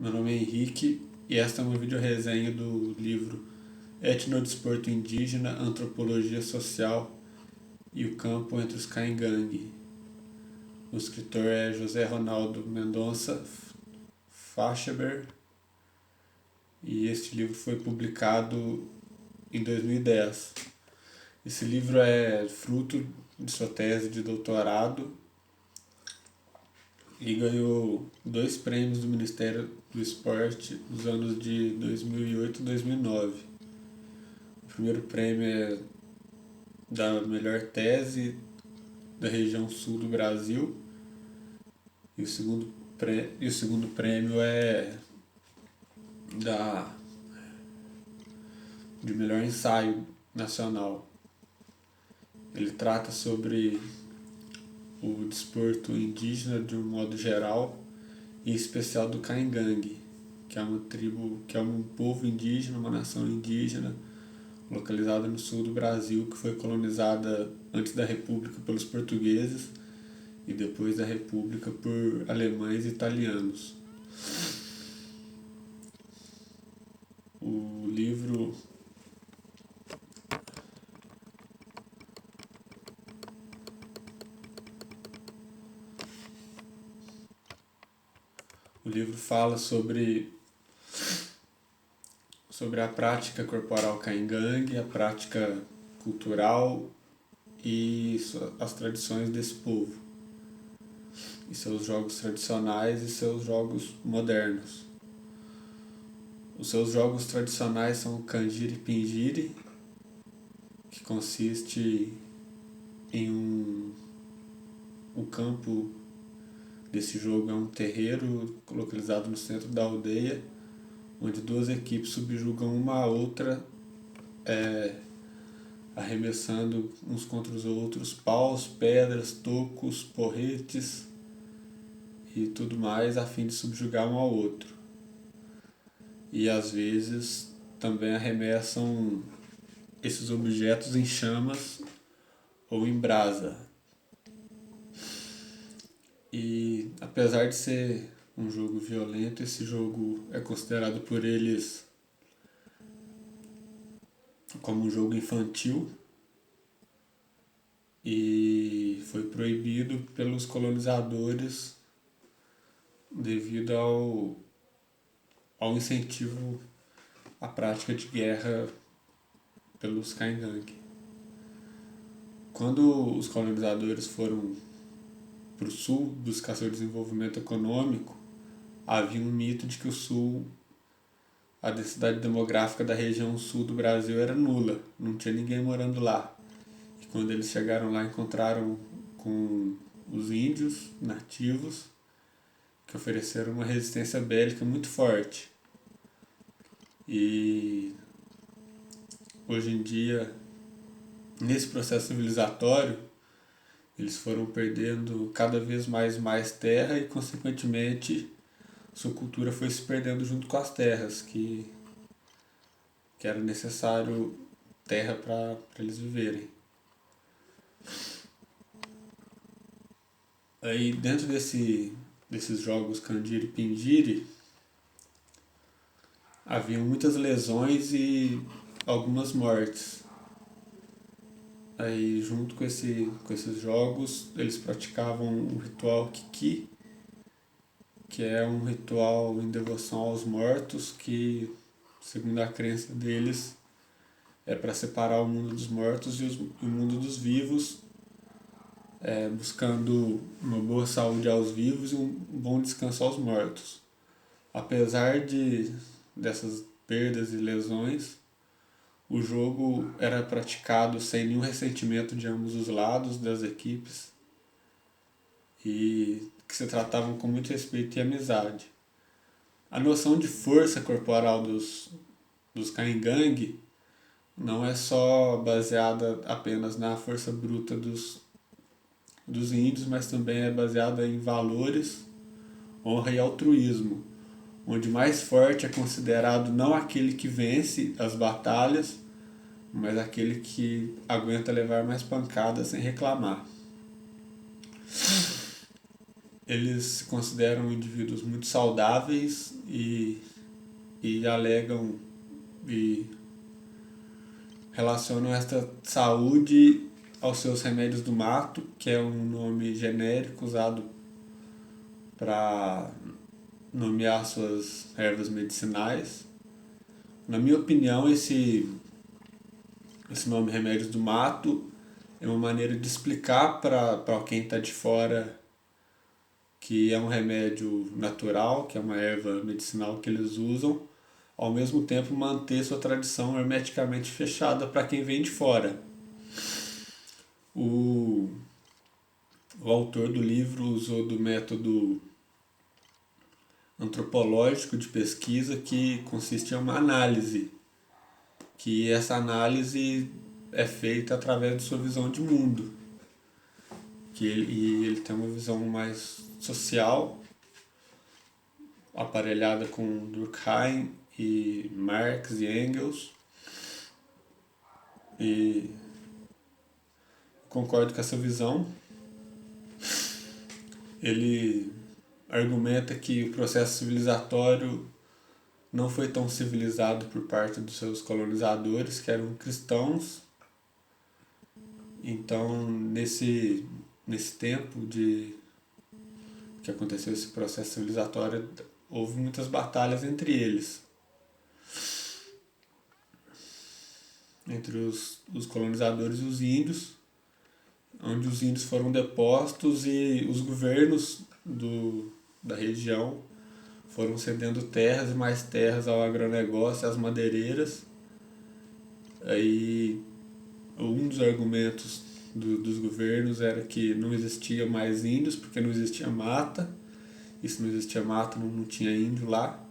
Meu nome é Henrique e esta é uma videoresenha do livro Etnodesporto Indígena, Antropologia Social e o Campo entre os Caingangue. O escritor é José Ronaldo Mendonça Facheber e este livro foi publicado em 2010. Esse livro é fruto de sua tese de doutorado e ganhou 2 prêmios do Ministério do Esporte nos anos de 2008 e 2009. O primeiro prêmio é da melhor tese da região sul do Brasil e o segundo prêmio é da de melhor ensaio nacional. Ele trata sobre o desporto indígena de um modo geral, e em especial do Caingangue, que é uma tribo, que é um povo indígena, uma nação indígena localizada no sul do Brasil, que foi colonizada antes da República pelos portugueses e depois da República por alemães e italianos. O livro fala sobre a prática corporal caingangue, a prática cultural e as tradições desse povo, e seus jogos tradicionais e seus jogos modernos. Os seus jogos tradicionais são o Canjiri Pingiri, que consiste em o campo desse jogo é um terreiro localizado no centro da aldeia, onde 2 equipes subjugam uma a outra, arremessando uns contra os outros paus, pedras, tocos, porretes e tudo mais, a fim de subjugar um ao outro. E às vezes também arremessam esses objetos em chamas ou em brasa. E apesar de ser um jogo violento, esse jogo é considerado por eles como um jogo infantil e foi proibido pelos colonizadores devido ao incentivo à prática de guerra pelos Caingangue. Quando os colonizadores foram para o sul buscar seu desenvolvimento econômico, havia um mito de que o sul, a densidade demográfica da região sul do Brasil era nula, não tinha ninguém morando lá. E quando eles chegaram lá, encontraram com os índios nativos, que ofereceram uma resistência bélica muito forte. E hoje em dia, nesse processo civilizatório, eles foram perdendo cada vez mais terra e, consequentemente, sua cultura foi se perdendo junto com as terras, que era necessário terra para eles viverem. Aí, dentro desses jogos Canjiri e Pingiri, haviam muitas lesões e algumas mortes. Aí, junto com esses jogos, eles praticavam o ritual Kiki, que é um ritual em devoção aos mortos, que, segundo a crença deles, é para separar o mundo dos mortos e o mundo dos vivos, buscando uma boa saúde aos vivos e um bom descanso aos mortos. Apesar dessas perdas e lesões, o jogo era praticado sem nenhum ressentimento de ambos os lados das equipes e que se tratavam com muito respeito e amizade. A noção de força corporal dos Caingangue não é só baseada apenas na força bruta dos índios, mas também é baseada em valores, honra e altruísmo, onde mais forte é considerado não aquele que vence as batalhas, mas aquele que aguenta levar mais pancadas sem reclamar. eles se consideram indivíduos muito saudáveis e alegam e relacionam esta saúde aos seus remédios do mato, que é um nome genérico usado para nomear suas ervas medicinais. Na minha opinião, esse nome remédios do mato é uma maneira de explicar para quem está de fora que é um remédio natural, que é uma erva medicinal que eles usam, ao mesmo tempo manter sua tradição hermeticamente fechada para quem vem de fora. O autor do livro usou do método antropológico de pesquisa, que consiste em uma análise, que essa análise é feita através de sua visão de mundo, e ele tem uma visão mais social, aparelhada com Durkheim e Marx e Engels, e concordo com essa visão. Ele argumenta que o processo civilizatório não foi tão civilizado por parte dos seus colonizadores, que eram cristãos. Então, nesse tempo de que aconteceu esse processo civilizatório, houve muitas batalhas entre eles, entre os colonizadores e os índios, onde os índios foram depostos e os governos da região foram cedendo terras e mais terras ao agronegócio, às madeireiras. Aí um dos argumentos dos governos era que não existia mais índios porque não existia mata, e se não existia mata não tinha índio lá.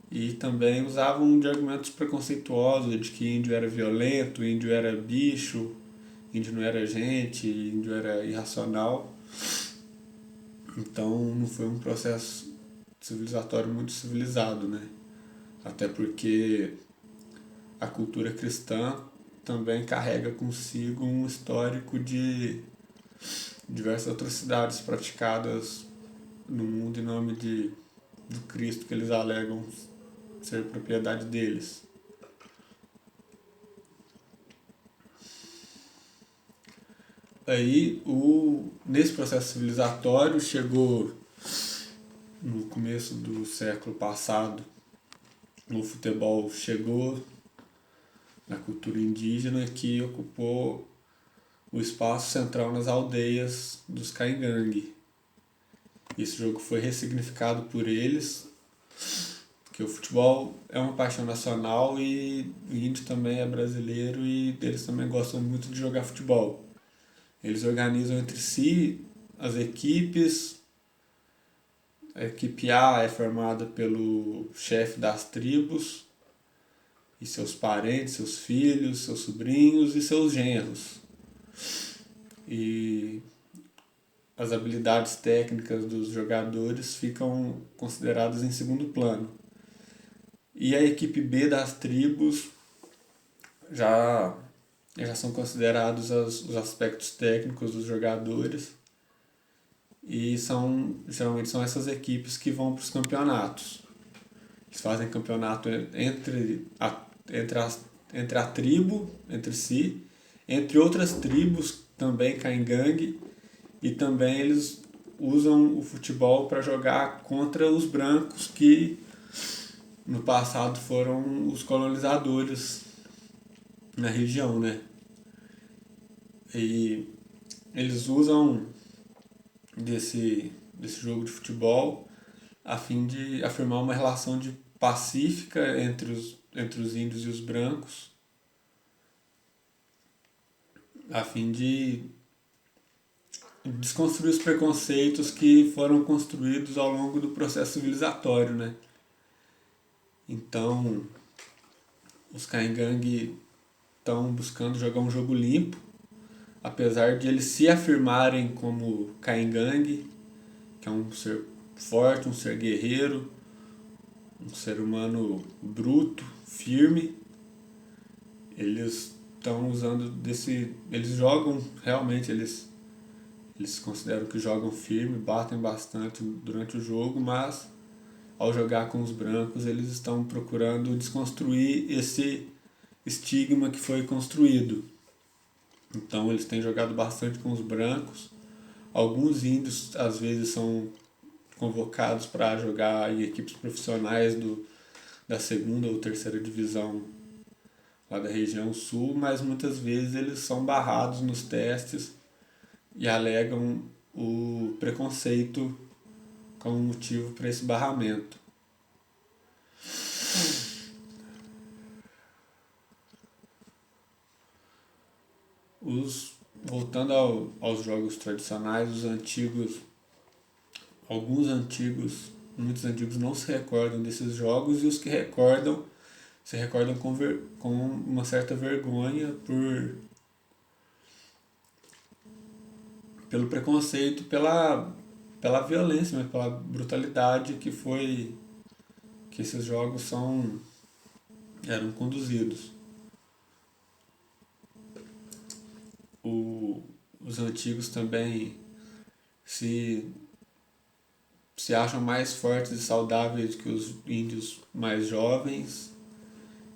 E também usavam de argumentos preconceituosos, de que índio era violento, índio era bicho, índio não era gente, índio era irracional. Então não foi um processo civilizatório muito civilizado, né? Até porque a cultura cristã também carrega consigo um histórico de diversas atrocidades praticadas no mundo em nome do Cristo, que eles alegam ser propriedade deles. Aí, nesse processo civilizatório, chegou no começo do século passado, o futebol chegou na cultura indígena, que ocupou o espaço central nas aldeias dos Caingangue. Esse jogo foi ressignificado por eles, que o futebol é uma paixão nacional e o índio também é brasileiro e eles também gostam muito de jogar futebol. Eles organizam entre si as equipes. A equipe A é formada pelo chefe das tribos e seus parentes, seus filhos, seus sobrinhos e seus genros. E as habilidades técnicas dos jogadores ficam consideradas em segundo plano. E a equipe B das tribos já são considerados os aspectos técnicos dos jogadores, e geralmente são essas equipes que vão para os campeonatos. Eles fazem campeonato entre a tribo, entre si, entre outras tribos também Caingangue, e também eles usam o futebol para jogar contra os brancos, que no passado foram os colonizadores na região, né? E eles usam desse jogo de futebol a fim de afirmar uma relação pacífica entre os índios e os brancos, a fim de desconstruir os preconceitos que foram construídos ao longo do processo civilizatório, né? Então, os Caingangue estão buscando jogar um jogo limpo, apesar de eles se afirmarem como Caingangue, que é um ser forte, um ser guerreiro, um ser humano bruto, firme. Eles estão usando eles jogam realmente, eles Eles consideram que jogam firme, batem bastante durante o jogo, mas ao jogar com os brancos eles estão procurando desconstruir esse estigma que foi construído. Então eles têm jogado bastante com os brancos. Alguns índios às vezes são convocados para jogar em equipes profissionais da segunda ou terceira divisão lá da região sul, mas muitas vezes eles são barrados nos testes e alegam o preconceito como motivo para esse barramento. Voltando aos jogos tradicionais, muitos antigos não se recordam desses jogos e os que recordam se recordam com uma certa vergonha pelo preconceito, pela violência, mas pela brutalidade que esses jogos eram conduzidos. Os antigos também se acham mais fortes e saudáveis que os índios mais jovens,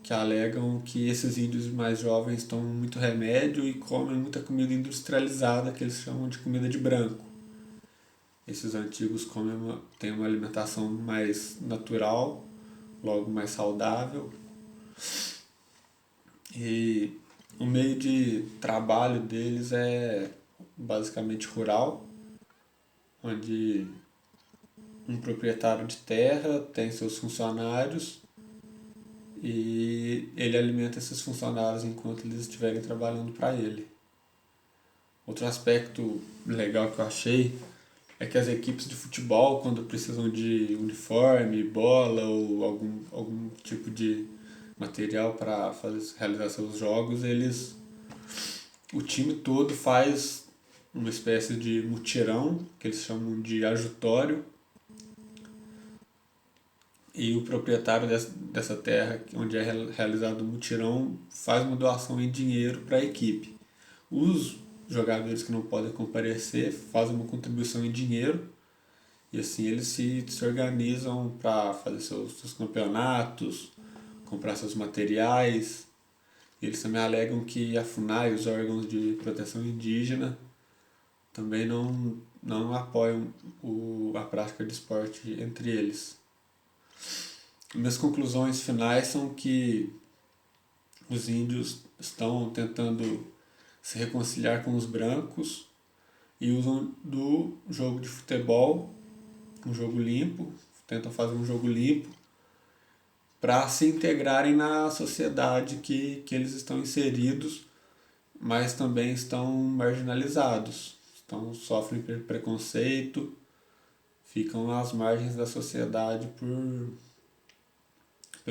que alegam que esses índios mais jovens tomam muito remédio e comem muita comida industrializada, que eles chamam de comida de branco. Esses antigos têm uma alimentação mais natural, logo mais saudável. E o meio de trabalho deles é basicamente rural, onde um proprietário de terra tem seus funcionários e ele alimenta esses funcionários enquanto eles estiverem trabalhando para ele. Outro aspecto legal que eu achei é que as equipes de futebol, quando precisam de uniforme, bola ou algum tipo de material para realizar seus jogos, o time todo faz uma espécie de mutirão, que eles chamam de ajutório, e o proprietário dessa terra, onde é realizado o mutirão, faz uma doação em dinheiro para a equipe. Os jogadores que não podem comparecer fazem uma contribuição em dinheiro e assim eles se organizam para fazer seus campeonatos, comprar seus materiais. Eles também alegam que a FUNAI, os órgãos de proteção indígena, também não apoiam a prática de esporte entre eles. Minhas conclusões finais são que os índios estão tentando se reconciliar com os brancos e usam do jogo de futebol, um jogo limpo, tentam fazer um jogo limpo para se integrarem na sociedade que eles estão inseridos, mas também estão marginalizados, sofrem preconceito, ficam às margens da sociedade pelo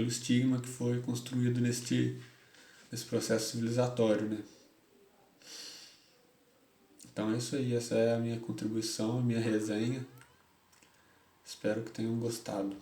estigma que foi construído nesse processo civilizatório, né? Então é isso aí, essa é a minha contribuição, a minha resenha. Espero que tenham gostado.